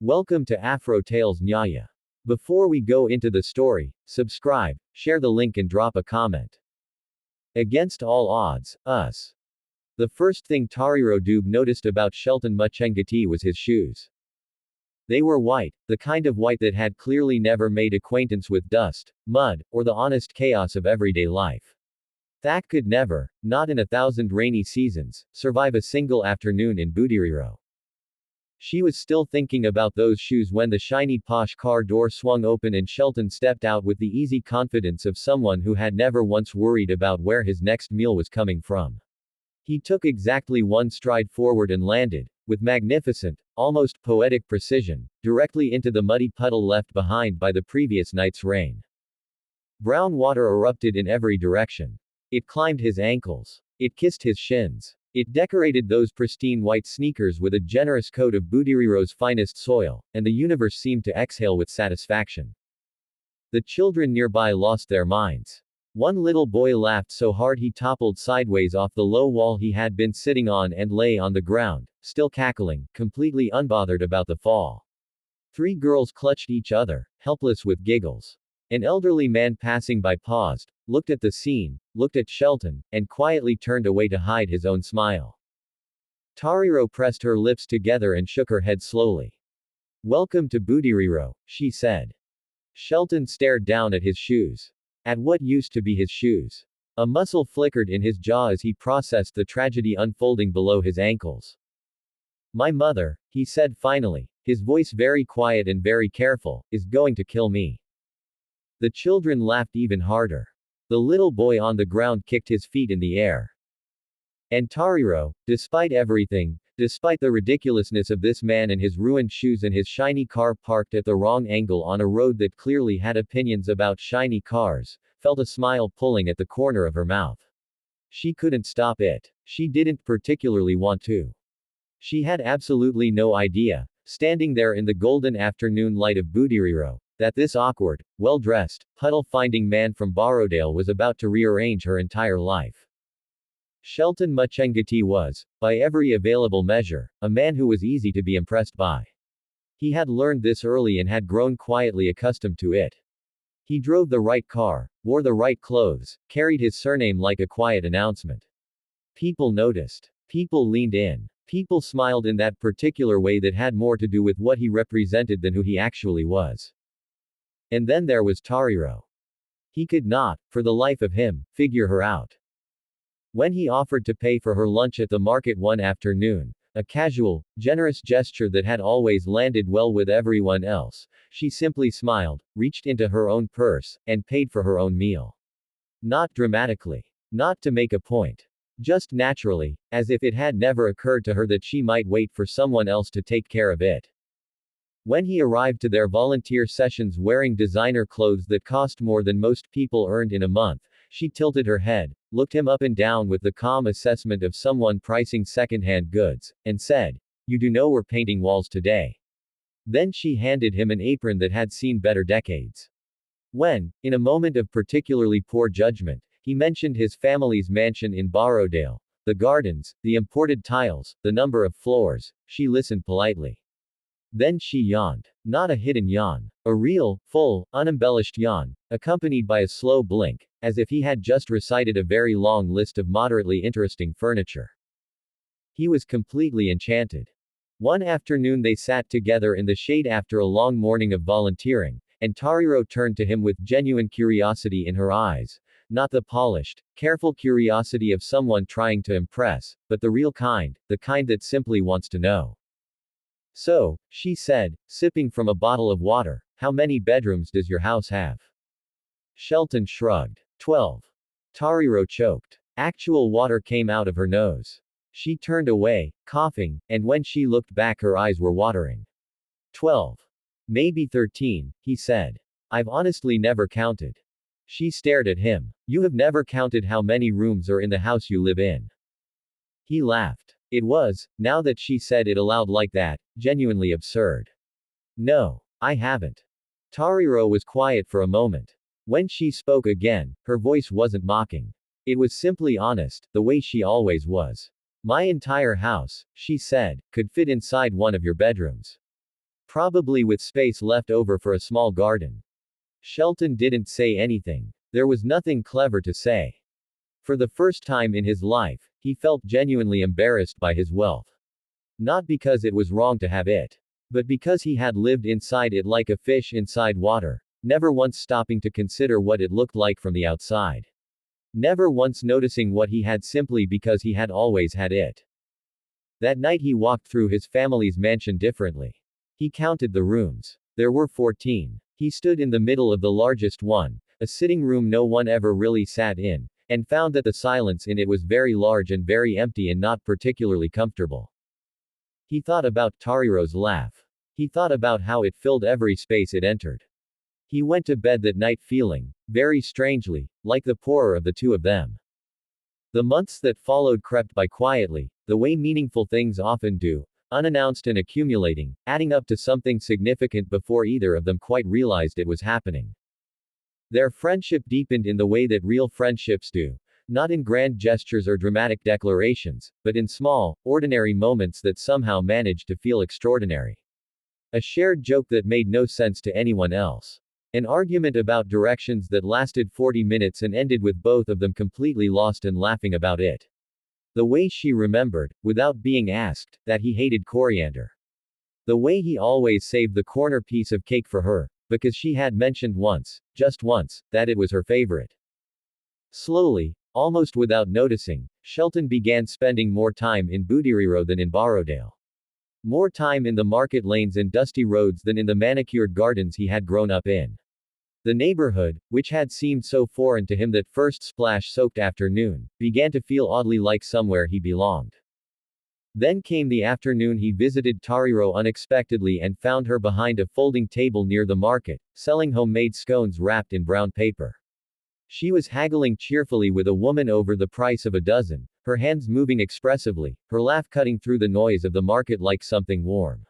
Welcome to Afro Tales Nyaya. Before we go into the story, subscribe, share the link and drop a comment. Against all odds, us. The first thing Tariro Dube noticed about Shelton Muchengeti was his shoes. They were white, the kind of white that had clearly never made acquaintance with dust, mud, or the honest chaos of everyday life. That could never, not in 1,000 rainy seasons, survive a single afternoon in Budiriro. She was still thinking about those shoes when the shiny posh car door swung open and Shelton stepped out with the easy confidence of someone who had never once worried about where his next meal was coming from. He took exactly one stride forward and landed, with magnificent, almost poetic precision, directly into the muddy puddle left behind by the previous night's rain. Brown water erupted in every direction. It climbed his ankles. It kissed his shins. It decorated those pristine white sneakers with a generous coat of Budiriro's finest soil, and the universe seemed to exhale with satisfaction. The children nearby lost their minds. One little boy laughed so hard he toppled sideways off the low wall he had been sitting on and lay on the ground, still cackling, completely unbothered about the fall. 3 girls clutched each other, helpless with giggles. An elderly man passing by paused, looked at the scene, looked at Shelton, and quietly turned away to hide his own smile. Tariro pressed her lips together and shook her head slowly. "Welcome to Budiriro," she said. Shelton stared down at his shoes. At what used to be his shoes. A muscle flickered in his jaw as he processed the tragedy unfolding below his ankles. "My mother," he said finally, his voice very quiet and very careful, "is going to kill me." The children laughed even harder. The little boy on the ground kicked his feet in the air. And Tariro, despite everything, despite the ridiculousness of this man and his ruined shoes and his shiny car parked at the wrong angle on a road that clearly had opinions about shiny cars, felt a smile pulling at the corner of her mouth. She couldn't stop it. She didn't particularly want to. She had absolutely no idea, standing there in the golden afternoon light of Budiriro, that this awkward, well-dressed, puddle-finding man from Borrowdale was about to rearrange her entire life. Shelton Muchengeti was, by every available measure, a man who was easy to be impressed by. He had learned this early and had grown quietly accustomed to it. He drove the right car, wore the right clothes, carried his surname like a quiet announcement. People noticed. People leaned in. People smiled in that particular way that had more to do with what he represented than who he actually was. And then there was Tariro. He could not, for the life of him, figure her out. When he offered to pay for her lunch at the market one afternoon, a casual, generous gesture that had always landed well with everyone else, she simply smiled, reached into her own purse, and paid for her own meal. Not dramatically. Not to make a point. Just naturally, as if it had never occurred to her that she might wait for someone else to take care of it. When he arrived to their volunteer sessions wearing designer clothes that cost more than most people earned in a month, she tilted her head, looked him up and down with the calm assessment of someone pricing second-hand goods, and said, "You do know we're painting walls today." Then she handed him an apron that had seen better decades. When, in a moment of particularly poor judgment, he mentioned his family's mansion in Borrowdale, the gardens, the imported tiles, the number of floors, she listened politely. Then she yawned. Not a hidden yawn. A real, full, unembellished yawn, accompanied by a slow blink, as if he had just recited a very long list of moderately interesting furniture. He was completely enchanted. One afternoon they sat together in the shade after a long morning of volunteering, and Tariro turned to him with genuine curiosity in her eyes, not the polished, careful curiosity of someone trying to impress, but the real kind, the kind that simply wants to know. "So," she said, sipping from a bottle of water, "how many bedrooms does your house have?" Shelton shrugged. 12. Tariro choked. Actual water came out of her nose. She turned away, coughing, and when she looked back her eyes were watering. 12. Maybe 13, he said. "I've honestly never counted." She stared at him. "You have never counted how many rooms are in the house you live in?" He laughed. It was, now that she said it aloud like that, genuinely absurd. "No, I haven't." Tariro was quiet for a moment. When she spoke again, her voice wasn't mocking. It was simply honest, the way she always was. "My entire house," she said, "could fit inside one of your bedrooms." probably with space left over for a small garden. Shelton didn't say anything. There was nothing clever to say. For the first time in his life, he felt genuinely embarrassed by his wealth. Not because it was wrong to have it, but because he had lived inside it like a fish inside water, never once stopping to consider what it looked like from the outside. Never once noticing what he had simply because he had always had it. That night he walked through his family's mansion differently. He counted the rooms. There were 14. He stood in the middle of the largest one, a sitting room no one ever really sat in, and found that the silence in it was very large and very empty and not particularly comfortable. He thought about Tariro's laugh. He thought about how it filled every space it entered. He went to bed that night feeling, very strangely, like the poorer of the two of them. The months that followed crept by quietly, the way meaningful things often do, unannounced and accumulating, adding up to something significant before either of them quite realized it was happening. Their friendship deepened in the way that real friendships do, not in grand gestures or dramatic declarations, but in small, ordinary moments that somehow managed to feel extraordinary. A shared joke that made no sense to anyone else. An argument about directions that lasted 40 minutes and ended with both of them completely lost and laughing about it. The way she remembered, without being asked, that he hated coriander. The way he always saved the corner piece of cake for her, because she had mentioned once, just once, that it was her favorite. Slowly, almost without noticing, Shelton began spending more time in Budiriro than in Borrowdale. More time in the market lanes and dusty roads than in the manicured gardens he had grown up in. The neighborhood, which had seemed so foreign to him that first splash-soaked afternoon, began to feel oddly like somewhere he belonged. Then came the afternoon he visited Tariro unexpectedly and found her behind a folding table near the market, selling homemade scones wrapped in brown paper. She was haggling cheerfully with a woman over the price of a dozen, her hands moving expressively, her laugh cutting through the noise of the market like something warm.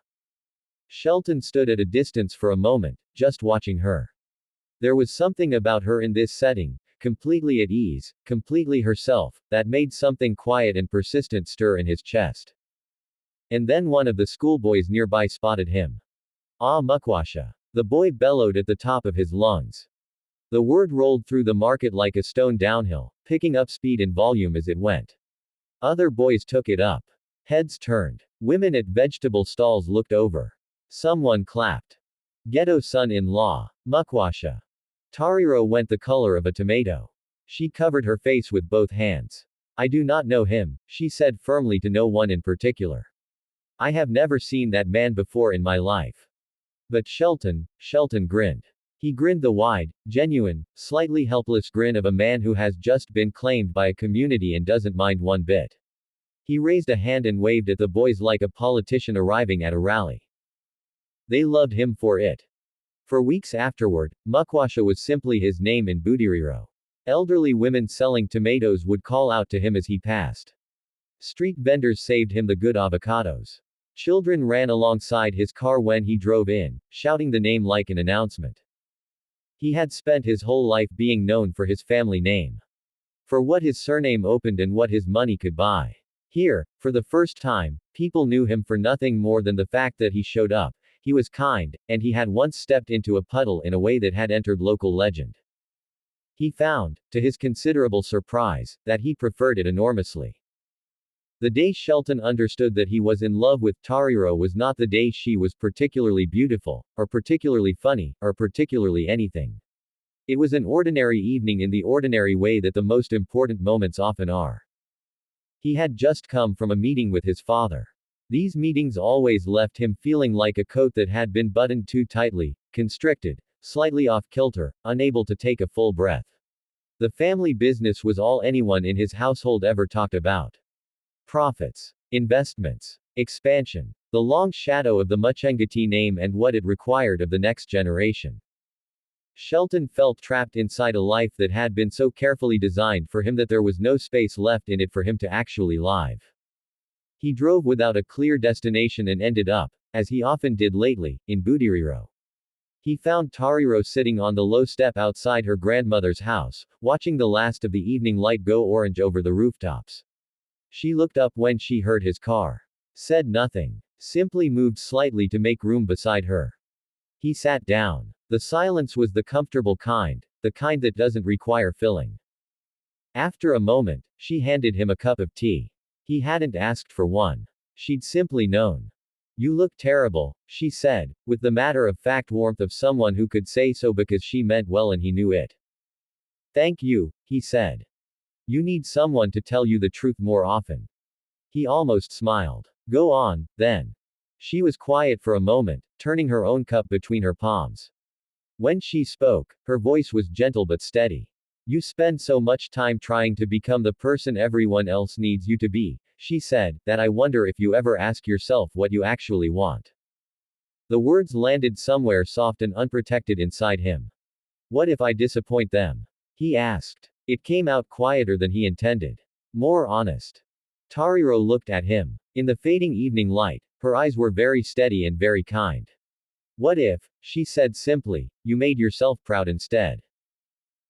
Shelton stood at a distance for a moment, just watching her. There was something about her in this setting, completely at ease, completely herself, that made something quiet and persistent stir in his chest. And then one of the schoolboys nearby spotted him. "Ah, Mukwasha!" The boy bellowed at the top of his lungs. The word rolled through the market like a stone downhill, picking up speed and volume as it went. Other boys took it up. Heads turned. Women at vegetable stalls looked over. Someone clapped. Ghetto son-in-law. Mukwasha. Tariro went the color of a tomato. She covered her face with both hands. "I do not know him," she said firmly to no one in particular. "I have never seen that man before in my life." But Shelton grinned. He grinned the wide, genuine, slightly helpless grin of a man who has just been claimed by a community and doesn't mind one bit. He raised a hand and waved at the boys like a politician arriving at a rally. They loved him for it. For weeks afterward, Mukwasha was simply his name in Budiriro. Elderly women selling tomatoes would call out to him as he passed. Street vendors saved him the good avocados. Children ran alongside his car when he drove in, shouting the name like an announcement. He had spent his whole life being known for his family name. For what his surname opened and what his money could buy. Here, for the first time, people knew him for nothing more than the fact that he showed up, he was kind, and he had once stepped into a puddle in a way that had entered local legend. He found, to his considerable surprise, that he preferred it enormously. The day Shelton understood that he was in love with Tariro was not the day she was particularly beautiful, or particularly funny, or particularly anything. It was an ordinary evening in the ordinary way that the most important moments often are. He had just come from a meeting with his father. These meetings always left him feeling like a coat that had been buttoned too tightly, constricted, slightly off kilter, unable to take a full breath. The family business was all anyone in his household ever talked about. Profits, investments, expansion, the long shadow of the Muchengeti name and what it required of the next generation. Shelton felt trapped inside a life that had been so carefully designed for him that there was no space left in it for him to actually live. He drove without a clear destination and ended up, as he often did lately, in Budiriro. He found Tariro sitting on the low step outside her grandmother's house, watching the last of the evening light go orange over the rooftops. She looked up when she heard his car. Said nothing. simply moved slightly to make room beside her. He sat down. The silence was the comfortable kind, the kind that doesn't require filling. After a moment, she handed him a cup of tea. He hadn't asked for one. She'd simply known. You look terrible, she said, with the matter-of-fact warmth of someone who could say so because she meant well and he knew it. Thank you, he said. You need someone to tell you the truth more often. He almost smiled. Go on, then. She was quiet for a moment, turning her own cup between her palms. When she spoke, her voice was gentle but steady. You spend so much time trying to become the person everyone else needs you to be, she said, that I wonder if you ever ask yourself what you actually want. The words landed somewhere soft and unprotected inside him. What if I disappoint them? He asked. It came out quieter than he intended. More honest. Tariro looked at him. In the fading evening light, her eyes were very steady and very kind. What if, she said simply, you made yourself proud instead?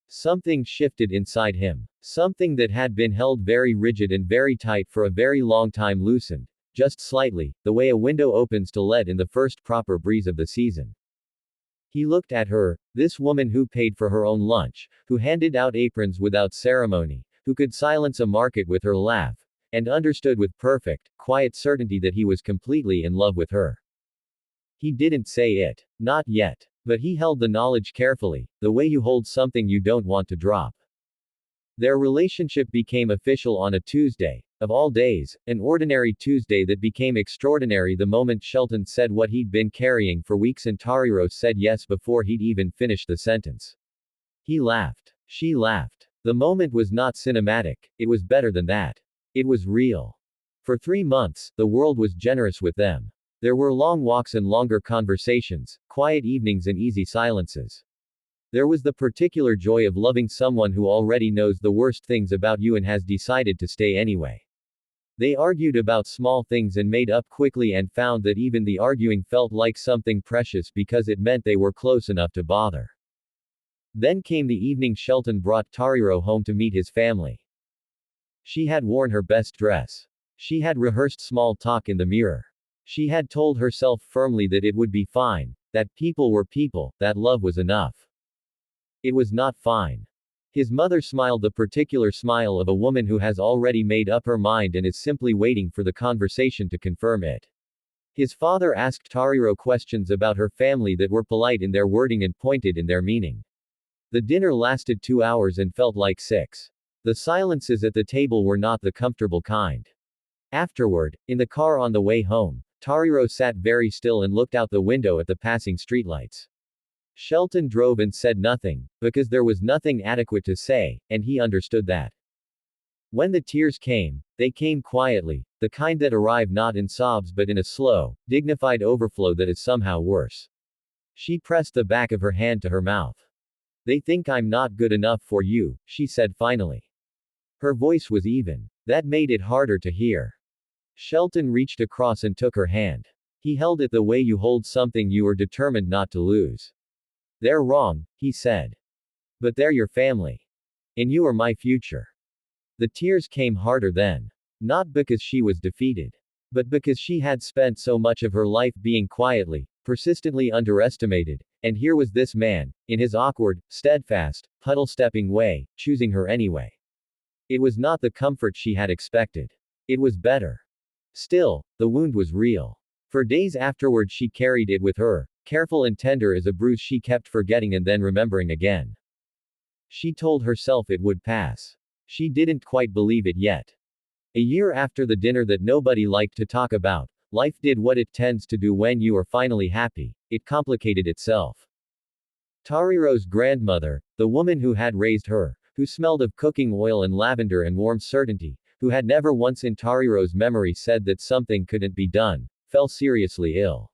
Something shifted inside him. Something that had been held very rigid and very tight for a very long time loosened, just slightly, the way a window opens to let in the first proper breeze of the season. He looked at her, this woman who paid for her own lunch, who handed out aprons without ceremony, who could silence a market with her laugh, and understood with perfect, quiet certainty that he was completely in love with her. He didn't say it. Not yet. But he held the knowledge carefully, the way you hold something you don't want to drop. Their relationship became official on a Tuesday, of all days, an ordinary Tuesday that became extraordinary the moment Shelton said what he'd been carrying for weeks and Tariro said yes before he'd even finished the sentence. He laughed. She laughed. The moment was not cinematic, it was better than that. It was real. For 3 months, the world was generous with them. There were long walks and longer conversations, quiet evenings and easy silences. There was the particular joy of loving someone who already knows the worst things about you and has decided to stay anyway. They argued about small things and made up quickly and found that even the arguing felt like something precious because it meant they were close enough to bother. Then came the evening Shelton brought Tariro home to meet his family. She had worn her best dress. She had rehearsed small talk in the mirror. She had told herself firmly that it would be fine, that people were people, that love was enough. It was not fine. His mother smiled the particular smile of a woman who has already made up her mind and is simply waiting for the conversation to confirm it. His father asked Tariro questions about her family that were polite in their wording and pointed in their meaning. The dinner lasted 2 hours and felt like 6. The silences at the table were not the comfortable kind. Afterward, in the car on the way home, Tariro sat very still and looked out the window at the passing streetlights. Shelton drove and said nothing, because there was nothing adequate to say, and he understood that. When the tears came, they came quietly, the kind that arrive not in sobs but in a slow, dignified overflow that is somehow worse. She pressed the back of her hand to her mouth. They think I'm not good enough for you, she said finally. Her voice was even. That made it harder to hear. Shelton reached across and took her hand. He held it the way you hold something you are determined not to lose. They're wrong, he said. But they're your family. And you are my future. The tears came harder then. Not because she was defeated. But because she had spent so much of her life being quietly, persistently underestimated, and here was this man, in his awkward, steadfast, puddle-stepping way, choosing her anyway. It was not the comfort she had expected. It was better. Still, the wound was real. For days afterward she carried it with her, careful and tender as a bruise she kept forgetting and then remembering again. She told herself it would pass. She didn't quite believe it yet. A year after the dinner that nobody liked to talk about, life did what it tends to do when you are finally happy, it complicated itself. Tariro's grandmother, the woman who had raised her, who smelled of cooking oil and lavender and warm certainty, who had never once in Tariro's memory said that something couldn't be done, fell seriously ill.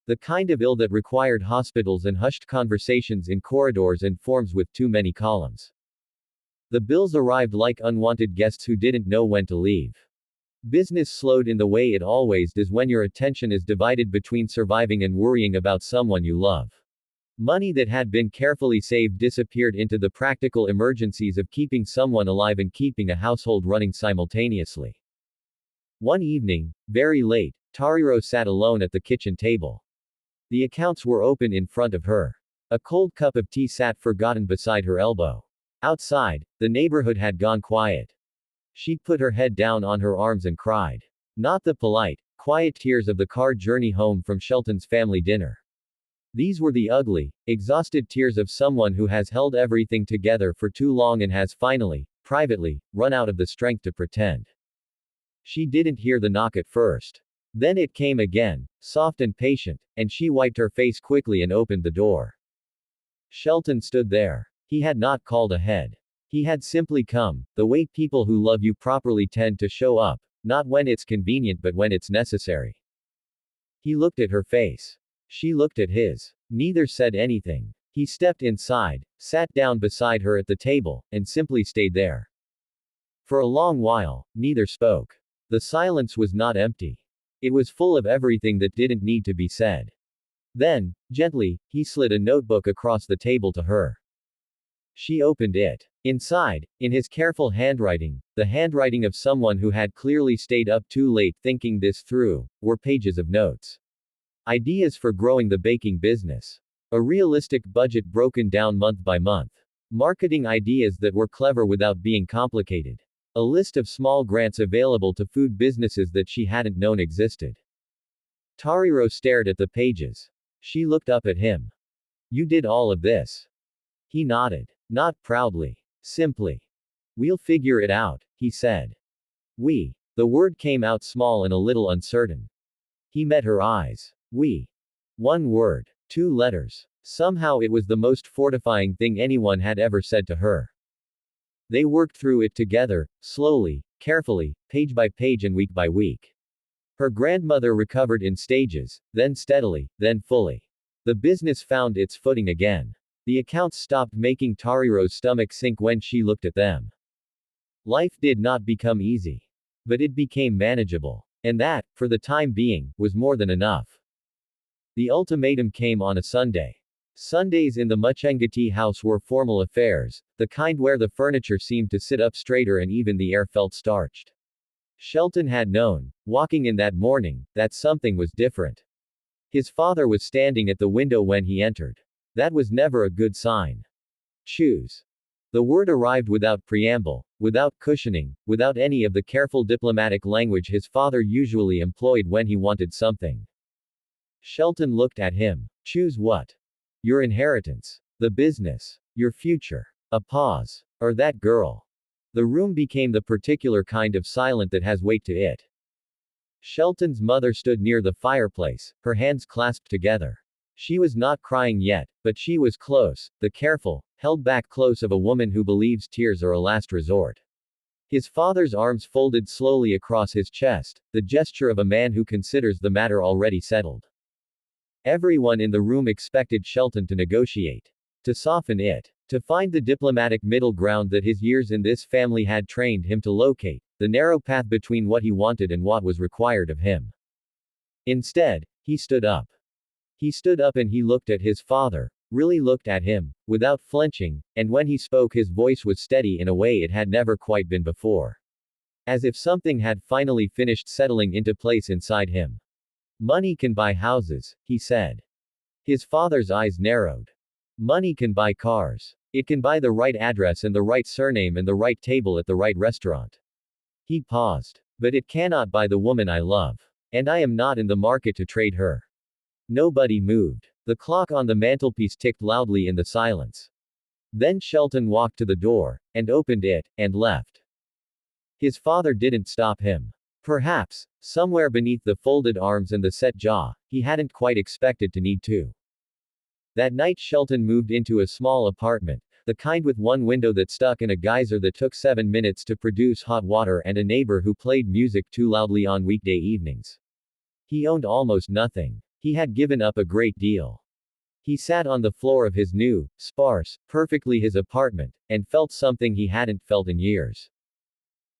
The kind of ill that required hospitals and hushed conversations in corridors and forms with too many columns. The bills arrived like unwanted guests who didn't know when to leave. Business slowed in the way it always does when your attention is divided between surviving and worrying about someone you love. Money that had been carefully saved disappeared into the practical emergencies of keeping someone alive and keeping a household running simultaneously. One evening, very late, Tariro sat alone at the kitchen table. The accounts were open in front of her. A cold cup of tea sat forgotten beside her elbow. Outside, the neighborhood had gone quiet. She put her head down on her arms and cried. Not the polite, quiet tears of the car journey home from Shelton's family dinner. These were the ugly, exhausted tears of someone who has held everything together for too long and has finally, privately, run out of the strength to pretend. She didn't hear the knock at first. Then it came again, soft and patient, and she wiped her face quickly and opened the door. Shelton stood there. He had not called ahead. He had simply come, the way people who love you properly tend to show up, not when it's convenient but when it's necessary. He looked at her face. She looked at his. Neither said anything. He stepped inside, sat down beside her at the table, and simply stayed there. For a long while, neither spoke. The silence was not empty. It was full of everything that didn't need to be said. Then, gently, he slid a notebook across the table to her. She opened it. Inside, in his careful handwriting, the handwriting of someone who had clearly stayed up too late thinking this through, were pages of notes. Ideas for growing the baking business. A realistic budget broken down month by month. Marketing ideas that were clever without being complicated. A list of small grants available to food businesses that she hadn't known existed. Tariro stared at the pages. She looked up at him. You did all of this? He nodded. Not proudly. Simply. We'll figure it out, he said. We. The word came out small and a little uncertain. He met her eyes. We. One word. 2 letters. Somehow it was the most fortifying thing anyone had ever said to her. They worked through it together, slowly, carefully, page by page and week by week. Her grandmother recovered in stages, then steadily, then fully. The business found its footing again. The accounts stopped making Tariro's stomach sink when she looked at them. Life did not become easy. But it became manageable. And that, for the time being, was more than enough. The ultimatum came on a Sunday. Sundays in the Muchengeti house were formal affairs, the kind where the furniture seemed to sit up straighter and even the air felt starched. Shelton had known, walking in that morning, that something was different. His father was standing at the window when he entered. That was never a good sign. Choose. The word arrived without preamble, without cushioning, without any of the careful diplomatic language his father usually employed when he wanted something. Shelton looked at him. Choose what? Your inheritance. The business. Your future. A pause. Or that girl. The room became the particular kind of silent that has weight to it. Shelton's mother stood near the fireplace, her hands clasped together. She was not crying yet, but she was close, the careful, held back close of a woman who believes tears are a last resort. His father's arms folded slowly across his chest, the gesture of a man who considers the matter already settled. Everyone in the room expected Shelton to negotiate. To soften it. To find the diplomatic middle ground that his years in this family had trained him to locate, the narrow path between what he wanted and what was required of him. Instead, he stood up. He stood up and he looked at his father, really looked at him, without flinching, and when he spoke his voice was steady in a way it had never quite been before. As if something had finally finished settling into place inside him. Money can buy houses, he said. His father's eyes narrowed. Money can buy cars. It can buy the right address and the right surname and the right table at the right restaurant. He paused. But it cannot buy the woman I love. And I am not in the market to trade her. Nobody moved. The clock on the mantelpiece ticked loudly in the silence. Then Shelton walked to the door, and opened it, and left. His father didn't stop him. Perhaps, somewhere beneath the folded arms and the set jaw, he hadn't quite expected to need to. That night Shelton moved into a small apartment, the kind with one window that stuck in a geyser that took 7 minutes to produce hot water and a neighbor who played music too loudly on weekday evenings. He owned almost nothing. He had given up a great deal. He sat on the floor of his new, sparse, perfectly his apartment, and felt something he hadn't felt in years.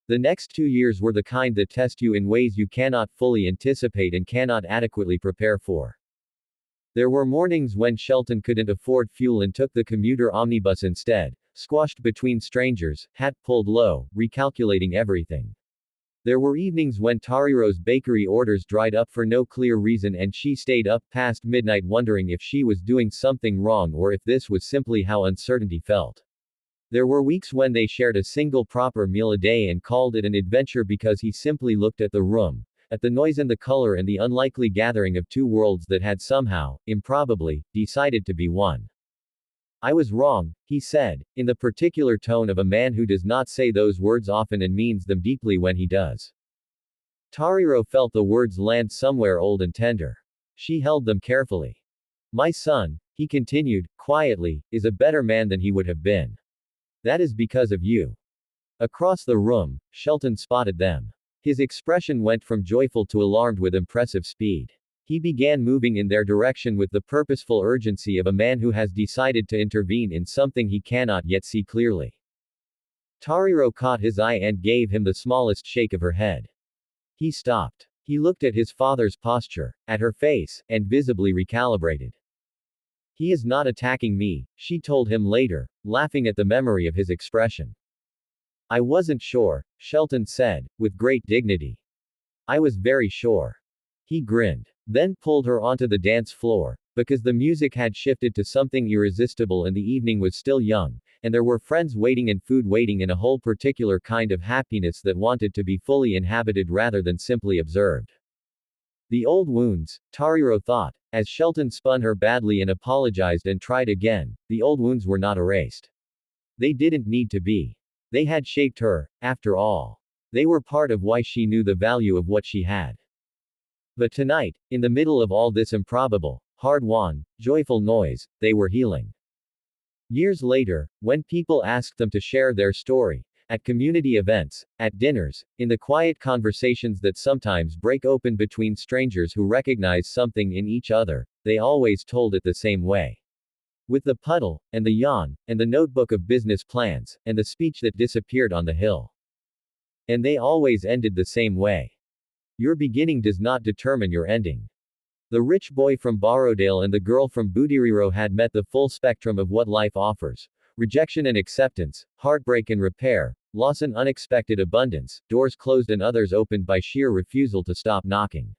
The next 2 years were the kind that test you in ways you cannot fully anticipate and cannot adequately prepare for. There were mornings when Shelton couldn't afford fuel and took the commuter omnibus instead, squashed between strangers, hat pulled low, recalculating everything. There were evenings when Tariro's bakery orders dried up for no clear reason and she stayed up past midnight wondering if she was doing something wrong or if this was simply how uncertainty felt. There were weeks when they shared a single proper meal a day and called it an adventure because he simply looked at the room, at the noise and the color and the unlikely gathering of two worlds that had somehow, improbably, decided to be one. I was wrong, he said, in the particular tone of a man who does not say those words often and means them deeply when he does. Tariro felt the words land somewhere old and tender. She held them carefully. My son, he continued, quietly, is a better man than he would have been. That is because of you. Across the room, Shelton spotted them. His expression went from joyful to alarmed with impressive speed. He began moving in their direction with the purposeful urgency of a man who has decided to intervene in something he cannot yet see clearly. Tariro caught his eye and gave him the smallest shake of her head. He stopped. He looked at his father's posture, at her face, and visibly recalibrated. He is not attacking me, she told him later, laughing at the memory of his expression. I wasn't sure, Shelton said, with great dignity. I was very sure. He grinned. Then pulled her onto the dance floor, because the music had shifted to something irresistible and the evening was still young, and there were friends waiting and food waiting and a whole particular kind of happiness that wanted to be fully inhabited rather than simply observed. The old wounds, Tariro thought, as Shelton spun her badly and apologized and tried again, the old wounds were not erased. They didn't need to be. They had shaped her, after all. They were part of why she knew the value of what she had. But tonight, in the middle of all this improbable, hard-won, joyful noise, they were healing. Years later, when people asked them to share their story, at community events, at dinners, in the quiet conversations that sometimes break open between strangers who recognize something in each other, they always told it the same way. With the puddle, and the yawn, and the notebook of business plans, and the speech that disappeared on the hill. And they always ended the same way. Your beginning does not determine your ending. The rich boy from Borrowdale and the girl from Budiriro had met the full spectrum of what life offers. Rejection and acceptance, heartbreak and repair, loss and unexpected abundance, doors closed and others opened by sheer refusal to stop knocking.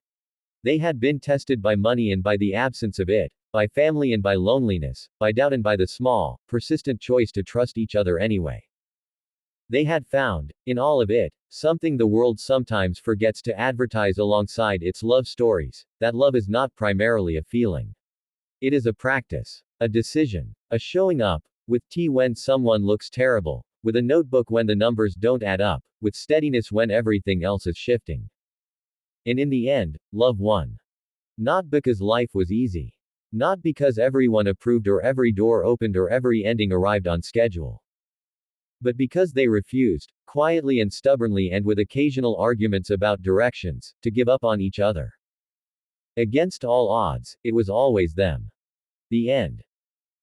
They had been tested by money and by the absence of it, by family and by loneliness, by doubt and by the small, persistent choice to trust each other anyway. They had found, in all of it, something the world sometimes forgets to advertise alongside its love stories, that love is not primarily a feeling. It is a practice, a decision, a showing up, with tea when someone looks terrible, with a notebook when the numbers don't add up, with steadiness when everything else is shifting. And in the end, love won. Not because life was easy. Not because everyone approved or every door opened or every ending arrived on schedule. But because they refused, quietly and stubbornly and with occasional arguments about directions, to give up on each other. Against all odds, it was always them. The end.